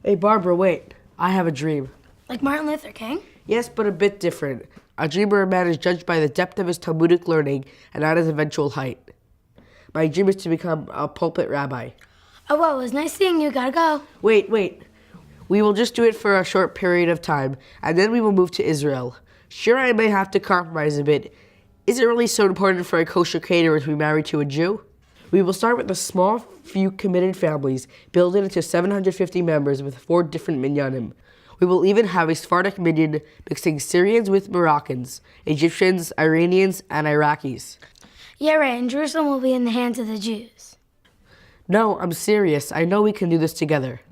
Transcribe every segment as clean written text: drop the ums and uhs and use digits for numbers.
Hey, Barbara, wait. I have a dream. Like Martin Luther King? Yes, but a bit different. A dreamer, a man is judged by the depth of his Talmudic learning and not his eventual height. My dream is to become a pulpit rabbi. Oh, well, it was nice seeing you. Gotta go. Wait. We will just do it for a short period of time, and then we will move to Israel. Sure, I may have to compromise a bit. Is it really so important for a kosher caterer to be married to a Jew? We will start with a small few committed families, build it into 750 members with 4 different minyanim. We will even have a Sephardic minyan mixing Syrians with Moroccans, Egyptians, Iranians, and Iraqis. Yeah, right, and Jerusalem will be in the hands of the Jews. No, I'm serious. I know we can do this together.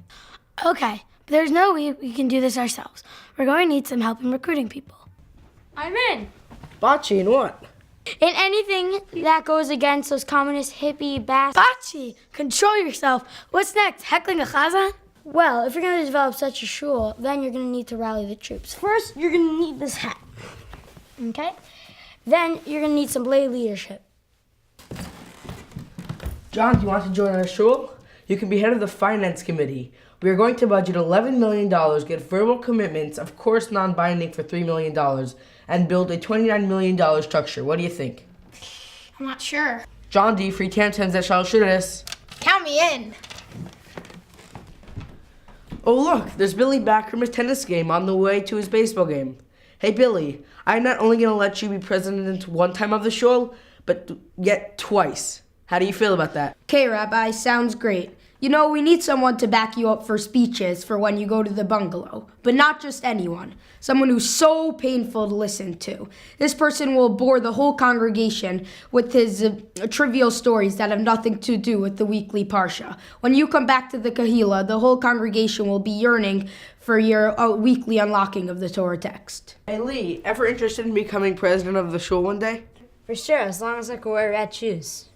Okay, but there's no way we can do this ourselves. We're going to need some help in recruiting people. I'm in. Bocce, in what? In anything that goes against those communist hippie Bocce, control yourself. What's next, heckling a chazan? Well, if you're going to develop such a shul, then you're going to need to rally the troops. First, you're going to need this hat. Okay? Then you're going to need some lay leadership. John, do you want to join our shul? You can be head of the finance committee. We are going to budget $11 million, get verbal commitments, of course non-binding for $3 million, and build a $29 million structure. What do you think? I'm not sure. John D. Free Tantans at Shal Shudas. Count me in. Oh look, there's Billy back from his tennis game on the way to his baseball game. Hey Billy, I'm not only going to let you be president one time of the shul, but yet twice. How do you feel about that? Okay, Rabbi, sounds great. You know, we need someone to back you up for speeches for when you go to the bungalow. But not just anyone. Someone who's so painful to listen to. This person will bore the whole congregation with his trivial stories that have nothing to do with the weekly parsha. When you come back to the kahila, the whole congregation will be yearning for your weekly unlocking of the Torah text. Hey Lee, ever interested in becoming president of the shul one day? For sure, as long as I can wear red shoes.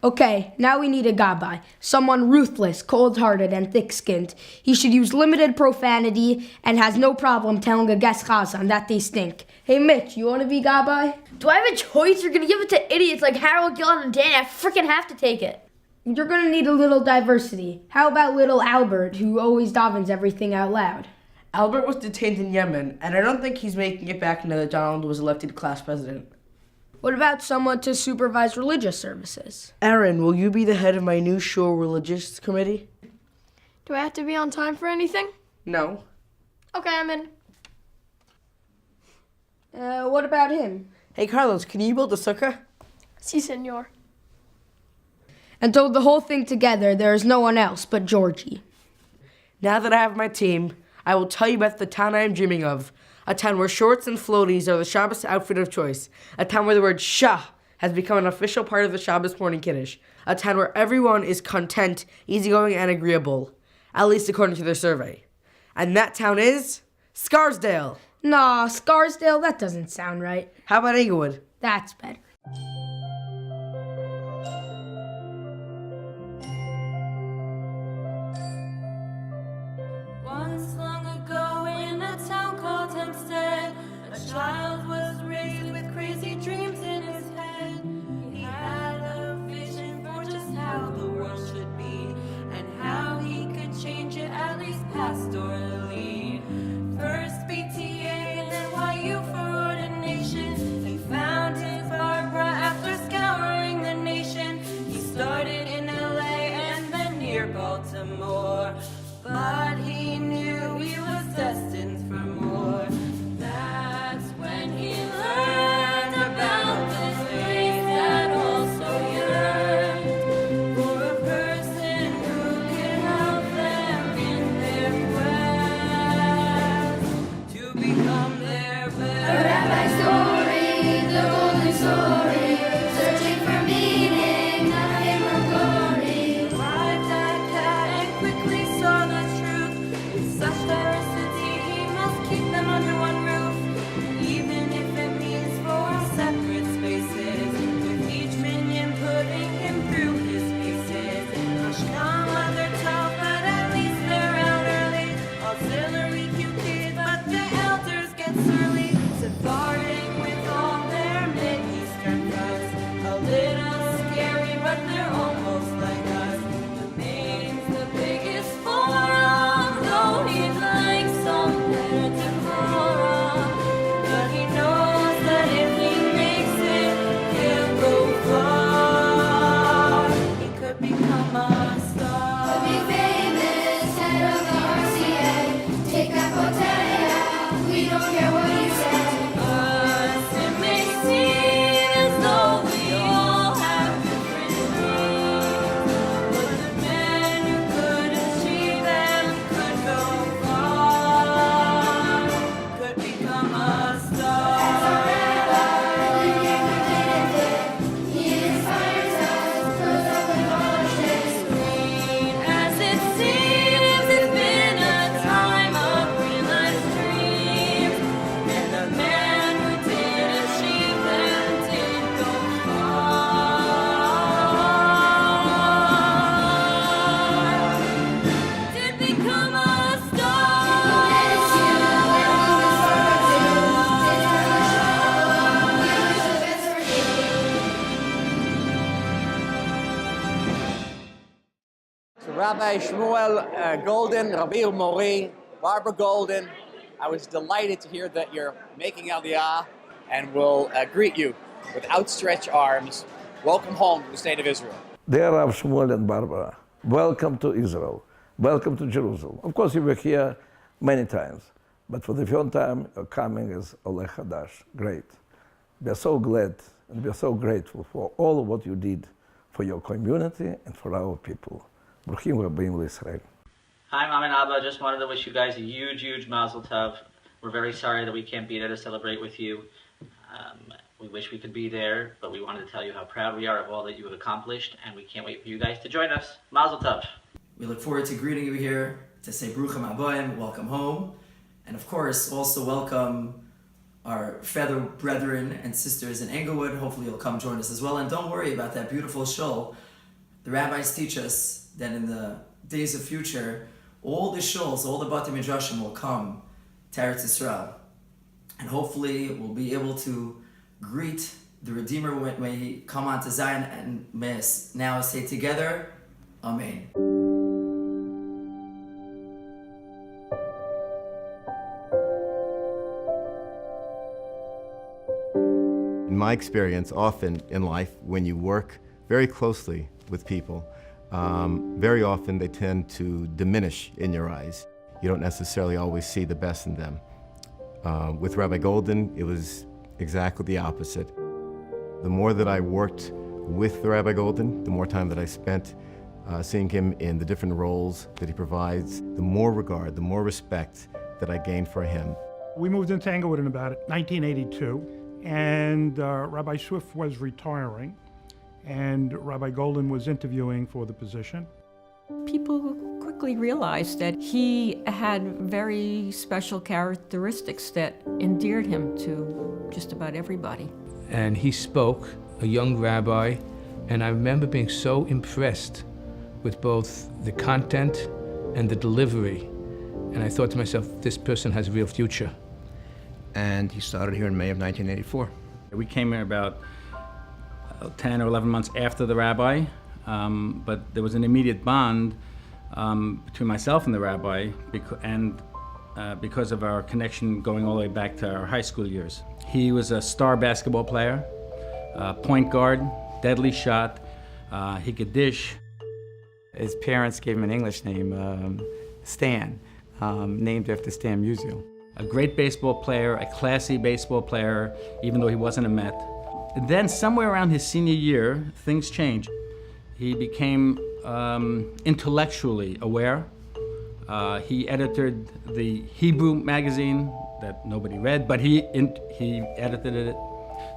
Okay, now we need a gabbai. Someone ruthless, cold-hearted, and thick-skinned. He should use limited profanity and has no problem telling a guest chazan that they stink. Hey, Mitch, you want to be gabbai? Do I have a choice? You're gonna give it to idiots like Harold, Gillen, and Danny. I freaking have to take it. You're going to need a little diversity. How about little Albert, who always davens everything out loud? Albert was detained in Yemen, and I don't think he's making it back now that Donald was elected class president. What about someone to supervise religious services? Aaron, will you be the head of my new shul religious committee? Do I have to be on time for anything? No. Okay, I'm in. What about him? Hey Carlos, can you build a sukkah? Si, senor. And to hold the whole thing together, there is no one else but Georgie. Now that I have my team, I will tell you about the town I am dreaming of. A town where shorts and floaties are the Shabbos outfit of choice. A town where the word shah has become an official part of the Shabbos morning kiddush. A town where everyone is content, easygoing, and agreeable. At least according to their survey. And that town is Scarsdale. Nah, Scarsdale, that doesn't sound right. How about Inglewood? That's better. Once long ago in a town called Hempstead, a child was raised with crazy dreams in his head. He had a vision for just how the world should be, and how he could change it, at least pastorally. First BTA, then YU for ordination. He found his Barbara after scouring the nation. He started in LA and then near Baltimore. But he knew he was destined for more. That's when he learned about this place that also yearned for a person who can help them in their quest to become their best. The rabbi story, the golden story, searching for meaning, nothing but glory. Arrived at Cat and quickly saw the truth. With such diversity So Rabbi Shmuel, Goldin, Rabbi Mori, Barbara Goldin, I was delighted to hear that you're making Aliyah, and will greet you with outstretched arms. Welcome home to the state of Israel. Dear Rav Shmuel and Barbara, welcome to Israel. Welcome to Jerusalem. Of course, you were here many times, but for the first time, you're coming as Oleh Hadash. Great. We are so glad and we are so grateful for all of what you did for your community and for our people. Bruchim Rabbeim L'Israel. Hi, Mom and Abba. Just wanted to wish you guys a huge Mazel Tov. We're very sorry that we can't be there to celebrate with you. We wish we could be there, but we wanted to tell you how proud we are of all that you have accomplished, and we can't wait for you guys to join us. Mazel Tov. We look forward to greeting you here, to say Bruchim Aboim, welcome home, and of course also welcome our fellow brethren and sisters in Englewood. Hopefully you'll come join us as well, and don't worry about that beautiful shul. The rabbis teach us that in the days of future, all the shuls, all the Bati Midrashim will come to Eretz Yisrael, and hopefully we'll be able to greet the Redeemer when he come onto Zion, and may us now say together, Amen. In my experience, often in life, when you work very closely with people, very often they tend to diminish in your eyes. You don't necessarily always see the best in them. With Rabbi Goldin, it was exactly the opposite. The more that I worked with the Rabbi Goldin, the more time that I spent seeing him in the different roles that he provides, the more regard, the more respect that I gained for him. We moved into Englewood in about 1982. And Rabbi Swift was retiring, and Rabbi Goldin was interviewing for the position. People quickly realized that he had very special characteristics that endeared him to just about everybody. And he spoke, a young rabbi, and I remember being so impressed with both the content and the delivery. And I thought to myself, this person has a real future. And he started here in May of 1984. We came here about 10 or 11 months after the rabbi, but there was an immediate bond between myself and the rabbi, because of our connection going all the way back to our high school years. He was a star basketball player, point guard, deadly shot, he could dish. His parents gave him an English name, Stan, named after Stan Musial. A great baseball player, a classy baseball player, even though he wasn't a Met. And then somewhere around his senior year, things changed. He became intellectually aware. He edited the Hebrew magazine that nobody read, but he edited it.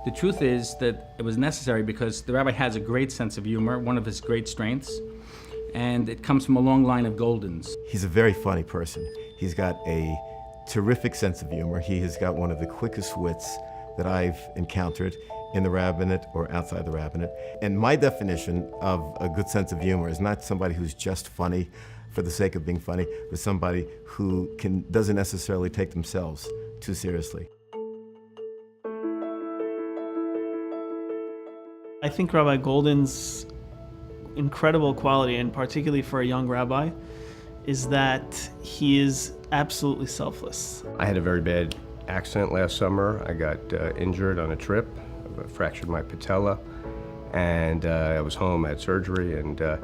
The truth is that it was necessary because the rabbi has a great sense of humor, one of his great strengths, and it comes from a long line of Goldins. He's a very funny person. He's got a terrific sense of humor. He has got one of the quickest wits that I've encountered in the rabbinate or outside the rabbinate. And my definition of a good sense of humor is not somebody who's just funny for the sake of being funny, but somebody who doesn't necessarily take themselves too seriously. I think Rabbi Goldin's incredible quality, and particularly for a young rabbi, is that he is absolutely selfless. I had a very bad accident last summer. I got injured on a trip, I fractured my patella, and I was home, had surgery, and the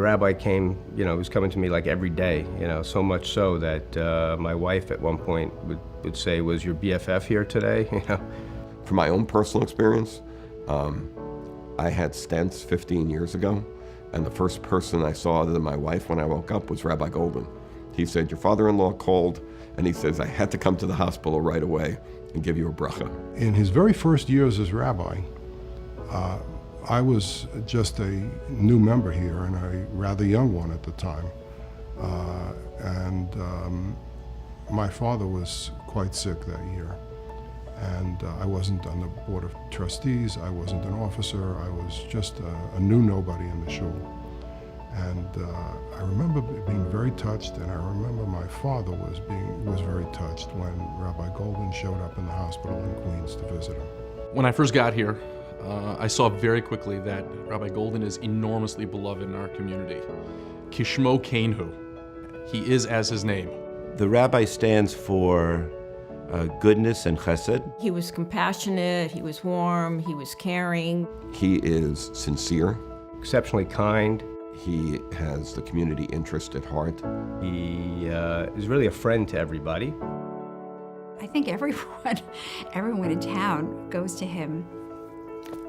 rabbi came, he was coming to me like every day, so much so that my wife at one point would say, "Was your BFF here today?" From my own personal experience, I had stents 15 years ago, and the first person I saw other than my wife when I woke up was Rabbi Goldin. He said, "Your father-in-law called," and he says, "I had to come to the hospital right away and give you a bracha." In his very first years as rabbi, I was just a new member here and a rather young one at the time. My father was quite sick that year. And I wasn't on the board of trustees, I wasn't an officer, I was just a new nobody in the shul. And I remember being very touched, and I remember my father was very touched when Rabbi Goldin showed up in the hospital in Queens to visit him. When I first got here, I saw very quickly that Rabbi Goldin is enormously beloved in our community. Kishmo Kainhu. He is as his name. The rabbi stands for goodness and chesed. He was compassionate, he was warm, he was caring. He is sincere. Exceptionally kind. He has the community interest at heart. He is really a friend to everybody. I think everyone in town goes to him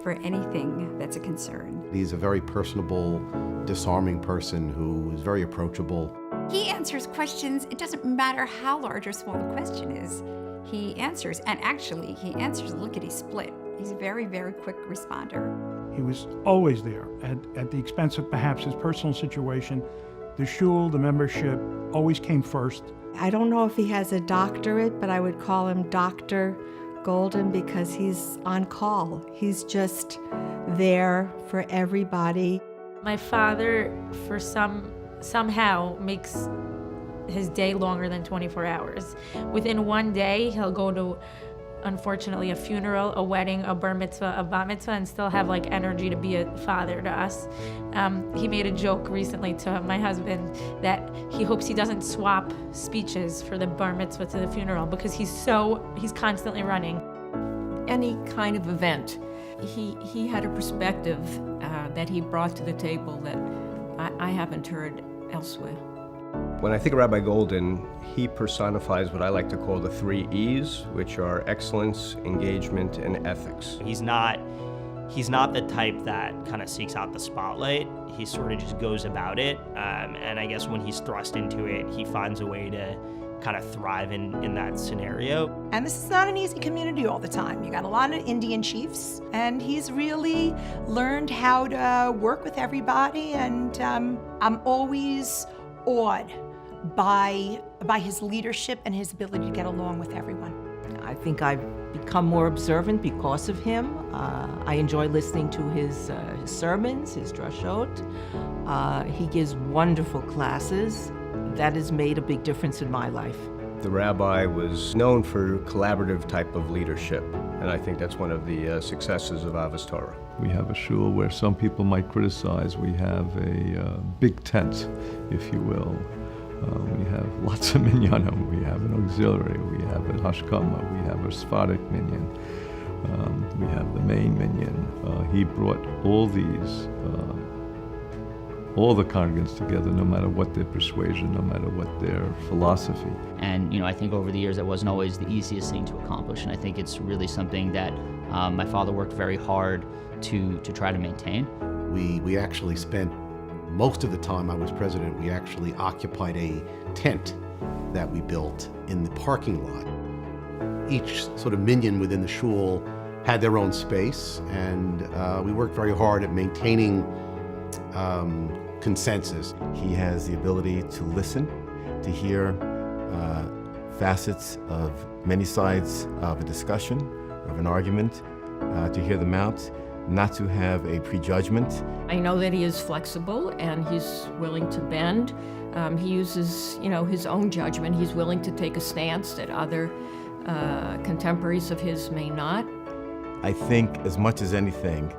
for anything that's a concern. He's a very personable, disarming person who is very approachable. He answers questions. It doesn't matter how large or small the question is. He answers, and actually, he answers lickety-split. He's a very, very quick responder. He was always there, at the expense of perhaps his personal situation. The shul, the membership, always came first. I don't know if he has a doctorate, but I would call him Dr. Goldin because he's on call. He's just there for everybody. My father, somehow makes his day longer than 24 hours. Within one day, he'll go to, unfortunately, a funeral, a wedding, a bar mitzvah, a bat mitzvah, and still have energy to be a father to us. He made a joke recently to my husband that he hopes he doesn't swap speeches for the bar mitzvah to the funeral because he's constantly running. Any kind of event, he had a perspective that he brought to the table that I haven't heard elsewhere. When I think of Rabbi Goldin, he personifies what I like to call the 3 E's, which are excellence, engagement, and ethics. He's not the type that kind of seeks out the spotlight. He sort of just goes about it. And I guess when he's thrust into it, he finds a way to kind of thrive in that scenario. And this is not an easy community all the time. You got a lot of Indian chiefs, and he's really learned how to work with everybody, and I'm always awed by his leadership and his ability to get along with everyone. I think I've become more observant because of him. I enjoy listening to his sermons, his drashot. He gives wonderful classes. That has made a big difference in my life. The rabbi was known for collaborative type of leadership, and I think that's one of the successes of Ahavath Torah. We have a shul where some people might criticize. We have a big tent, if you will. We have lots of minyanim. We have an auxiliary. We have a hashkama. We have a Sephardic minyan. We have the main minyan. He brought all these, all the congregants together, no matter what their persuasion, no matter what their philosophy. And I think over the years that wasn't always the easiest thing to accomplish, and I think it's really something that my father worked very hard to try to maintain. We actually spent most of the time I was president, we actually occupied a tent that we built in the parking lot. Each sort of minyan within the shul had their own space, and we worked very hard at maintaining consensus. He has the ability to listen, to hear facets of many sides of a discussion, of an argument, to hear them out, not to have a prejudgment. I know that he is flexible and he's willing to bend. He uses, his own judgment. He's willing to take a stance that other contemporaries of his may not. I think, as much as anything,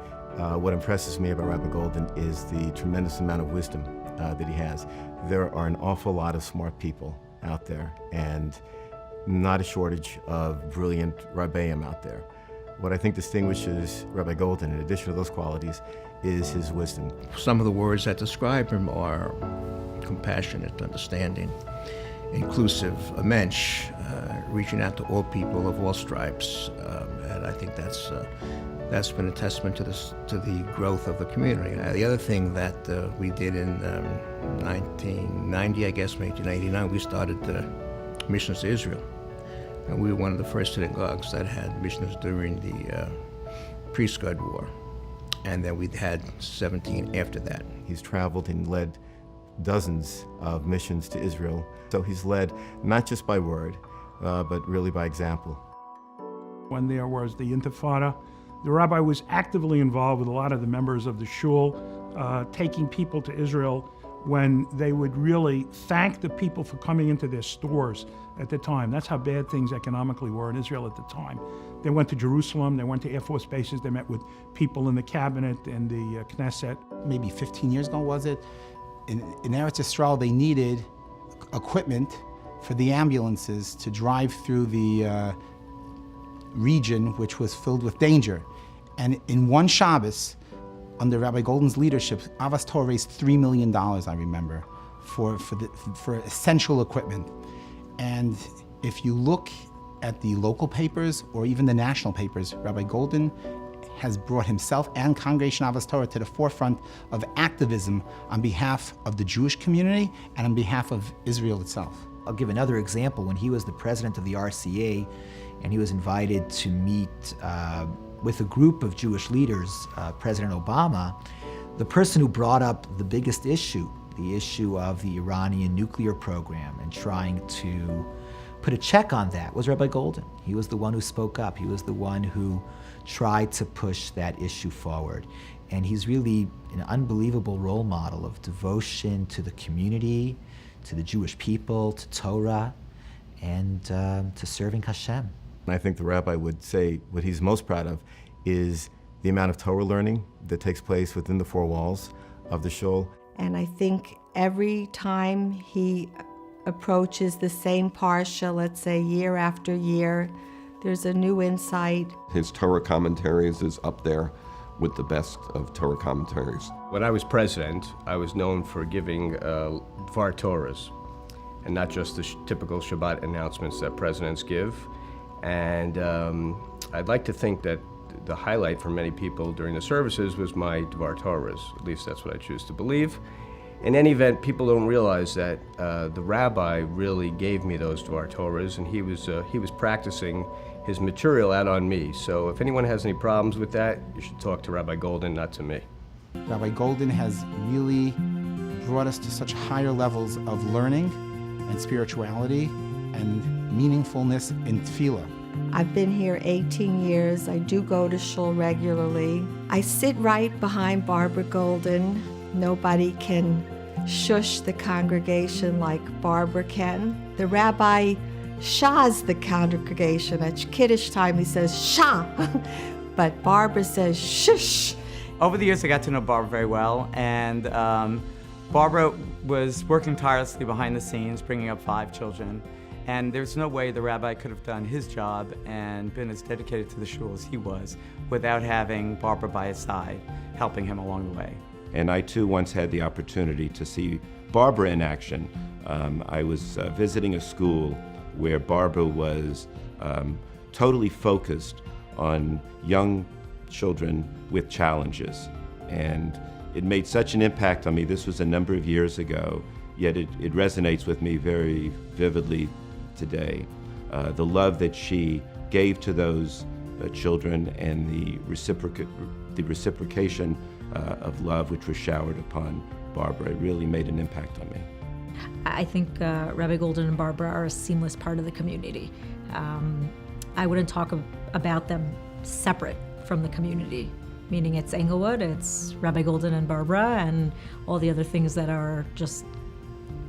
what impresses me about Rabbi Goldin is the tremendous amount of wisdom that he has. There are an awful lot of smart people out there, and not a shortage of brilliant rabbeim out there. What I think distinguishes Rabbi Goldin, in addition to those qualities, is his wisdom. Some of the words that describe him are compassionate, understanding, inclusive, a mensch, reaching out to all people of all stripes, and I think that's been a testament to the growth of the community. The other thing that we did in 1990, I guess, 1989, we started the missions to Israel. And we were one of the first synagogues that had missions during the pre-Scud War. And then we'd had 17 after that. He's traveled and led dozens of missions to Israel. So he's led not just by word, but really by example. When there was the Intifada, the rabbi was actively involved with a lot of the members of the shul, taking people to Israel when they would really thank the people for coming into their stores at the time. That's how bad things economically were in Israel at the time. They went to Jerusalem, they went to Air Force bases, they met with people in the cabinet and the Knesset. Maybe 15 years ago, was it? in Eretz Yisrael, they needed equipment for the ambulances to drive through the region which was filled with danger. And in one Shabbos, under Rabbi Goldin's leadership, Ahavath Torah raised $3 million, I remember, for essential equipment. And if you look at the local papers or even the national papers, Rabbi Goldin has brought himself and Congregation Ahavath Torah to the forefront of activism on behalf of the Jewish community and on behalf of Israel itself. I'll give another example. When he was the president of the RCA and he was invited to meet with a group of Jewish leaders, President Obama, the person who brought up the biggest issue, the issue of the Iranian nuclear program and trying to put a check on that, was Rabbi Goldin. He was the one who spoke up. He was the one who tried to push that issue forward. And he's really an unbelievable role model of devotion to the community, to the Jewish people, to Torah, and to serving Hashem. I think the rabbi would say what he's most proud of is the amount of Torah learning that takes place within the four walls of the shul. And I think every time he approaches the same parsha, let's say year after year, there's a new insight. His Torah commentaries is up there with the best of Torah commentaries. When I was president, I was known for giving Dvar Torahs, and not just the typical Shabbat announcements that presidents give. And I'd like to think that the highlight for many people during the services was my Dvar Torahs. At least that's what I choose to believe. In any event, people don't realize that the rabbi really gave me those Dvar Torahs, and he was practicing his material out on me. So if anyone has any problems with that, you should talk to Rabbi Goldin, not to me. Rabbi Goldin has really brought us to such higher levels of learning and spirituality and meaningfulness in tefillah. I've been here 18 years. I do go to shul regularly. I sit right behind Barbara Goldin. Nobody can shush the congregation like Barbara can. The rabbi shahs the congregation. At Kiddush time, he says, shah, but Barbara says, shush. Over the years, I got to know Barbara very well, and Barbara was working tirelessly behind the scenes, bringing up 5 children. And there's no way the rabbi could have done his job and been as dedicated to the shul as he was without having Barbara by his side, helping him along the way. And I too once had the opportunity to see Barbara in action. I was visiting a school where Barbara was totally focused on young children with challenges. And it made such an impact on me. This was a number of years ago, yet it resonates with me very vividly today. The love that she gave to those children and the reciprocation of love which was showered upon Barbara, it really made an impact on me. I think Rabbi Goldin and Barbara are a seamless part of the community. I wouldn't talk about them separate from the community, meaning it's Englewood, it's Rabbi Goldin and Barbara, and all the other things that are just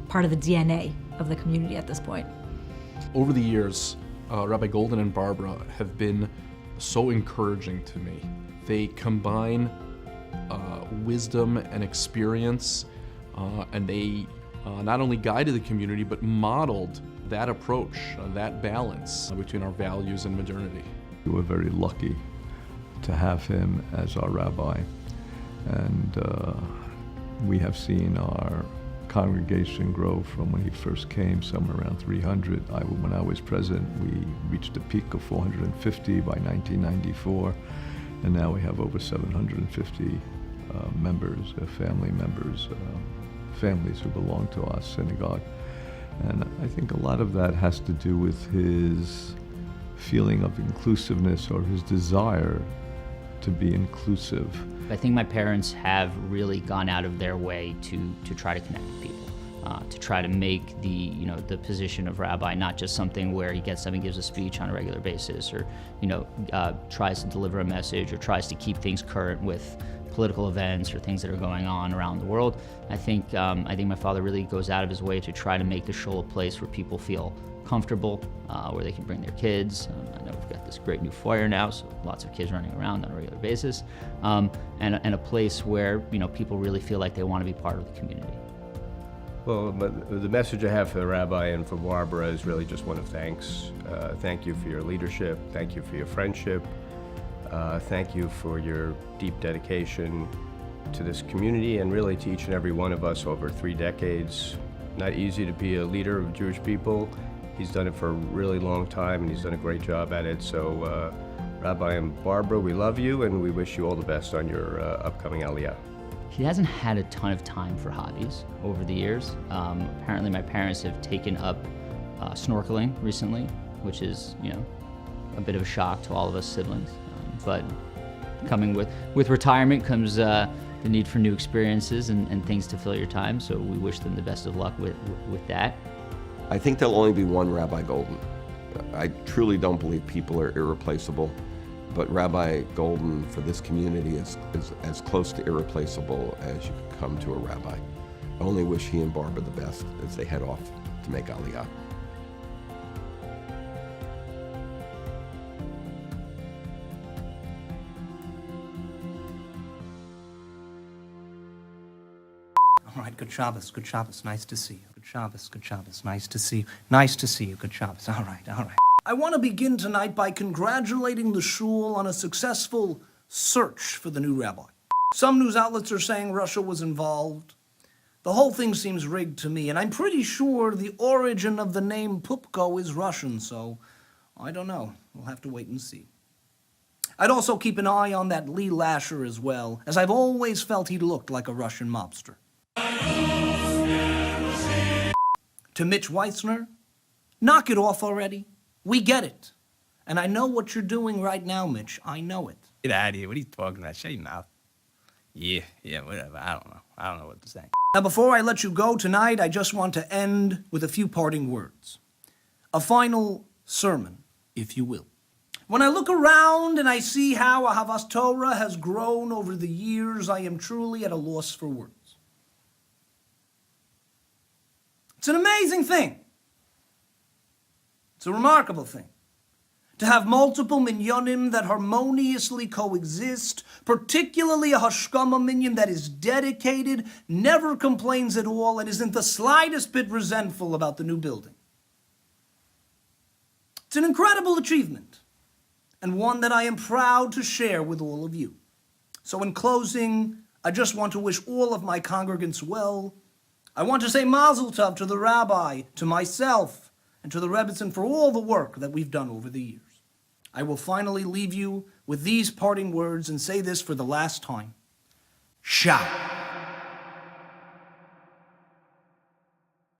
part of the DNA of the community at this point. Over the years, Rabbi Goldin and Barbara have been so encouraging to me. They combine wisdom and experience, and they not only guided the community, but modeled that approach, that balance between our values and modernity. We were very lucky to have him as our rabbi, and we have seen our congregation grow from when he first came, somewhere around 300. When I was president, we reached a peak of 450 by 1994, and now we have over 750 members, family members, families who belong to our synagogue. And I think a lot of that has to do with his feeling of inclusiveness or his desire to be inclusive. I think my parents have really gone out of their way to try to connect with people, to try to make the position of rabbi not just something where he gets up and gives a speech on a regular basis, or tries to deliver a message, or tries to keep things current with political events or things that are going on around the world. I think my father really goes out of his way to try to make the shul a place where people feel comfortable, where they can bring their kids. I know we've got this great new foyer now, so lots of kids running around on a regular basis, and a place where people really feel like they want to be part of the community. Well, the message I have for the rabbi and for Barbara is really just one of thanks. Thank you for your leadership. Thank you for your friendship. Thank you for your deep dedication to this community and really to each and every one of us over 3 decades. Not easy to be a leader of Jewish people. He's done it for a really long time and he's done a great job at it. So Rabbi and Barbara, we love you and we wish you all the best on your upcoming Aliyah. He hasn't had a ton of time for hobbies over the years. Apparently my parents have taken up snorkeling recently, which is, a bit of a shock to all of us siblings. But coming with retirement comes the need for new experiences and things to fill your time, so we wish them the best of luck with that. I think there'll only be one Rabbi Goldin. I truly don't believe people are irreplaceable, but Rabbi Goldin for this community is as close to irreplaceable as you could come to a rabbi. I only wish he and Barbara the best as they head off to make Aliyah. All right, good Shabbos, nice to see you. Good Shabbos, nice to see you. Nice to see you, good Shabbos, all right. I want to begin tonight by congratulating the shul on a successful search for the new rabbi. Some news outlets are saying Russia was involved. The whole thing seems rigged to me, and I'm pretty sure the origin of the name Pupko is Russian, so I don't know. We'll have to wait and see. I'd also keep an eye on that Lee Lasher as well, as I've always felt he looked like a Russian mobster. To Mitch Weitzner, knock it off already. We get it. And I know what you're doing right now, Mitch. I know it. Get out of here. What are you talking about? Shut your mouth. Yeah, whatever. I don't know. I don't know what to say. Now, before I let you go tonight, I just want to end with a few parting words. A final sermon, if you will. When I look around and I see how Ahavath Torah has grown over the years, I am truly at a loss for words. It's an amazing thing. It's a remarkable thing. To have multiple minyanim that harmoniously coexist, particularly a Hashkama minyan that is dedicated, never complains at all, and isn't the slightest bit resentful about the new building. It's an incredible achievement, and one that I am proud to share with all of you. So in closing, I just want to wish all of my congregants well. I want to say Mazel Tov to the rabbi, to myself, and to the Rebbitzin for all the work that we've done over the years. I will finally leave you with these parting words and say this for the last time. Shah.